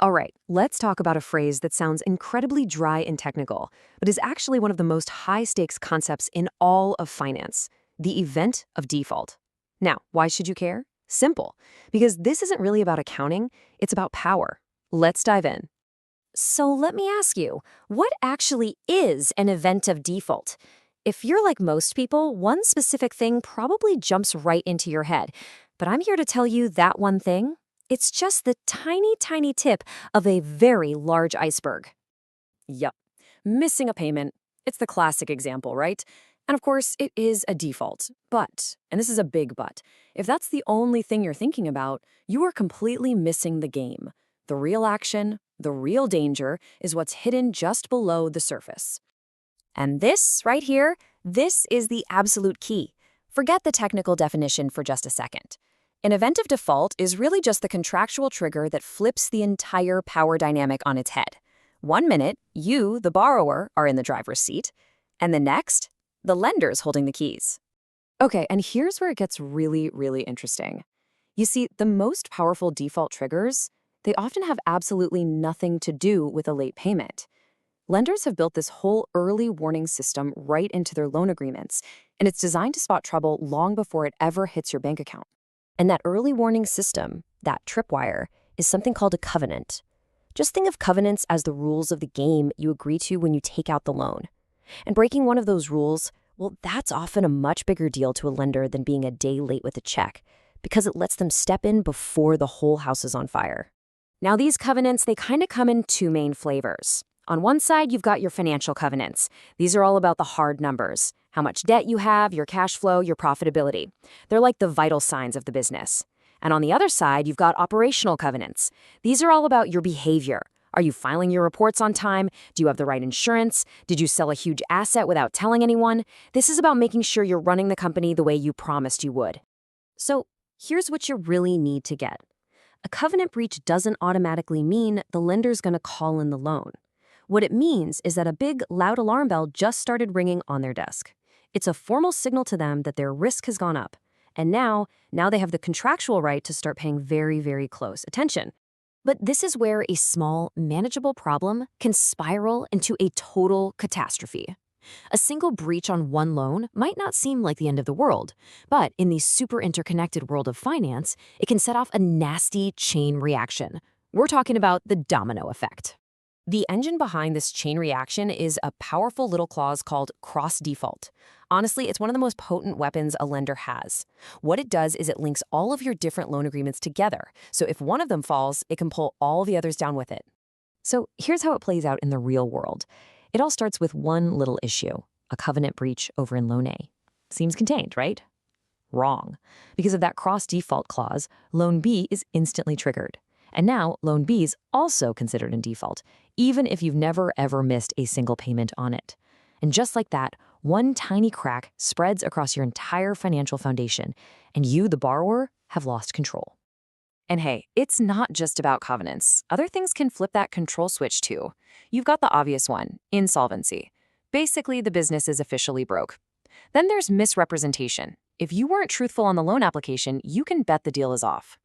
All right, let's talk about a phrase that sounds incredibly dry and technical, but is actually one of the most high-stakes concepts in all of finance, the event of default. Now, why should you care? Simple, because this isn't really about accounting, it's about power. Let's dive in. So let me ask you, what actually is an event of default? If you're like most people, one specific thing probably jumps right into your head. But I'm here to tell you that one thing, it's just the tiny, tiny tip of a very large iceberg. Yup. Missing a payment. It's the classic example, right? And of course, it is a default. But, and this is a big but, if that's the only thing you're thinking about, you are completely missing the game. The real action, the real danger, is what's hidden just below the surface. And this, right here, this is the absolute key. Forget the technical definition for just a second. An event of default is really just the contractual trigger that flips the entire power dynamic on its head. 1 minute, you, the borrower, are in the driver's seat, and the next, the lender's holding the keys. Okay, and here's where it gets really, really interesting. You see, the most powerful default triggers, they often have absolutely nothing to do with a late payment. Lenders have built this whole early warning system right into their loan agreements, and it's designed to spot trouble long before it ever hits your bank account. And that early warning system, that tripwire, is something called a covenant. Just think of covenants as the rules of the game you agree to when you take out the loan. And breaking one of those rules, well, that's often a much bigger deal to a lender than being a day late with a check, because it lets them step in before the whole house is on fire. Now, these covenants, they kind of come in two main flavors. On one side, you've got your financial covenants. These are all about the hard numbers, how much debt you have, your cash flow, your profitability. They're like the vital signs of the business. And on the other side, you've got operational covenants. These are all about your behavior. Are you filing your reports on time? Do you have the right insurance? Did you sell a huge asset without telling anyone? This is about making sure you're running the company the way you promised you would. So here's what you really need to get. A covenant breach doesn't automatically mean the lender's going to call in the loan. What it means is that a big, loud alarm bell just started ringing on their desk. It's a formal signal to them that their risk has gone up. And now they have the contractual right to start paying very, very close attention. But this is where a small, manageable problem can spiral into a total catastrophe. A single breach on one loan might not seem like the end of the world, but in the super interconnected world of finance, it can set off a nasty chain reaction. We're talking about the domino effect. The engine behind this chain reaction is a powerful little clause called cross-default. Honestly, it's one of the most potent weapons a lender has. What it does is it links all of your different loan agreements together, so if one of them falls, it can pull all the others down with it. So here's how it plays out in the real world. It all starts with one little issue, a covenant breach over in Loan A. Seems contained, right? Wrong. Because of that cross-default clause, Loan B is instantly triggered. And now, Loan B is also considered in default, even if you've never ever missed a single payment on it. And just like that, one tiny crack spreads across your entire financial foundation, and you, the borrower, have lost control. And hey, it's not just about covenants. Other things can flip that control switch too. You've got the obvious one, insolvency. Basically, the business is officially broke. Then there's misrepresentation. If you weren't truthful on the loan application, you can bet the deal is off.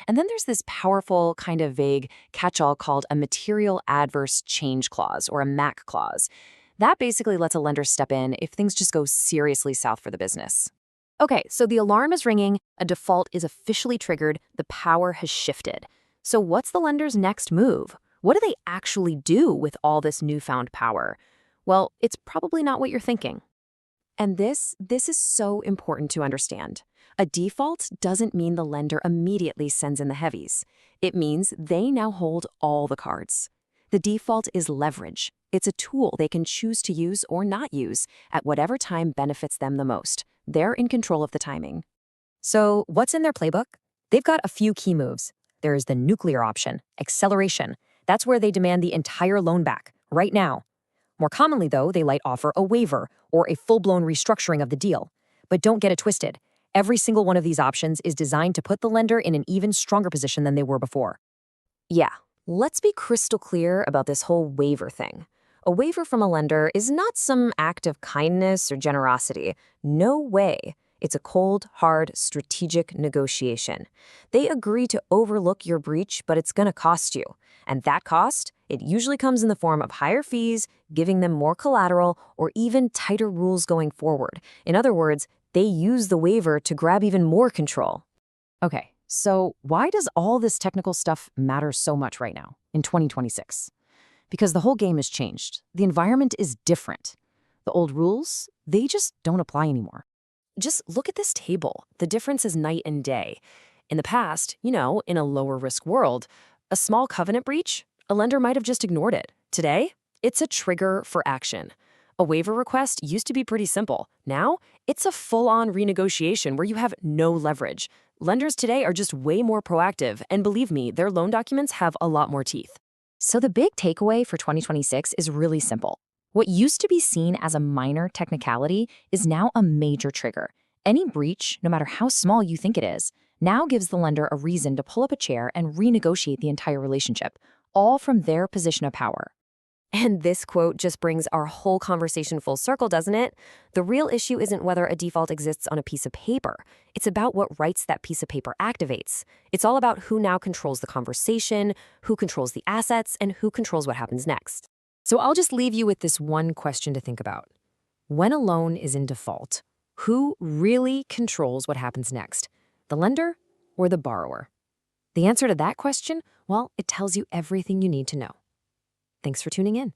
And then there's this powerful, kind of vague catch-all called a material adverse change clause, or a MAC clause. That basically lets a lender step in if things just go seriously south for the business. Okay, so the alarm is ringing, a default is officially triggered, the power has shifted. So what's the lender's next move? What do they actually do with all this newfound power? Well, it's probably not what you're thinking. And this is so important to understand. A default doesn't mean the lender immediately sends in the heavies. It means they now hold all the cards. The default is leverage. It's a tool they can choose to use or not use at whatever time benefits them the most. They're in control of the timing. So what's in their playbook? They've got a few key moves. There's the nuclear option, acceleration. That's where they demand the entire loan back, right now. More commonly, though, they might offer a waiver or a full-blown restructuring of the deal. But don't get it twisted. Every single one of these options is designed to put the lender in an even stronger position than they were before. Yeah, let's be crystal clear about this whole waiver thing. A waiver from a lender is not some act of kindness or generosity. No way. It's a cold, hard, strategic negotiation. They agree to overlook your breach, but it's going to cost you. And that cost, it usually comes in the form of higher fees, giving them more collateral, or even tighter rules going forward. In other words, they use the waiver to grab even more control. Okay, so why does all this technical stuff matter so much right now, in 2026? Because the whole game has changed. The environment is different. The old rules, they just don't apply anymore. Just look at this table. The difference is night and day. In the past, in a lower risk world, a small covenant breach, a lender might have just ignored it. Today, it's a trigger for action. A waiver request used to be pretty simple. Now, it's a full-on renegotiation where you have no leverage. Lenders today are just way more proactive, and believe me, their loan documents have a lot more teeth. So the big takeaway for 2026 is really simple. What used to be seen as a minor technicality is now a major trigger. Any breach, no matter how small you think it is, now gives the lender a reason to pull up a chair and renegotiate the entire relationship, all from their position of power. And this quote just brings our whole conversation full circle, doesn't it? The real issue isn't whether a default exists on a piece of paper. It's about what rights that piece of paper activates. It's all about who now controls the conversation, who controls the assets, and who controls what happens next. So I'll just leave you with this one question to think about. When a loan is in default, who really controls what happens next? The lender or the borrower? The answer to that question, well, it tells you everything you need to know. Thanks for tuning in.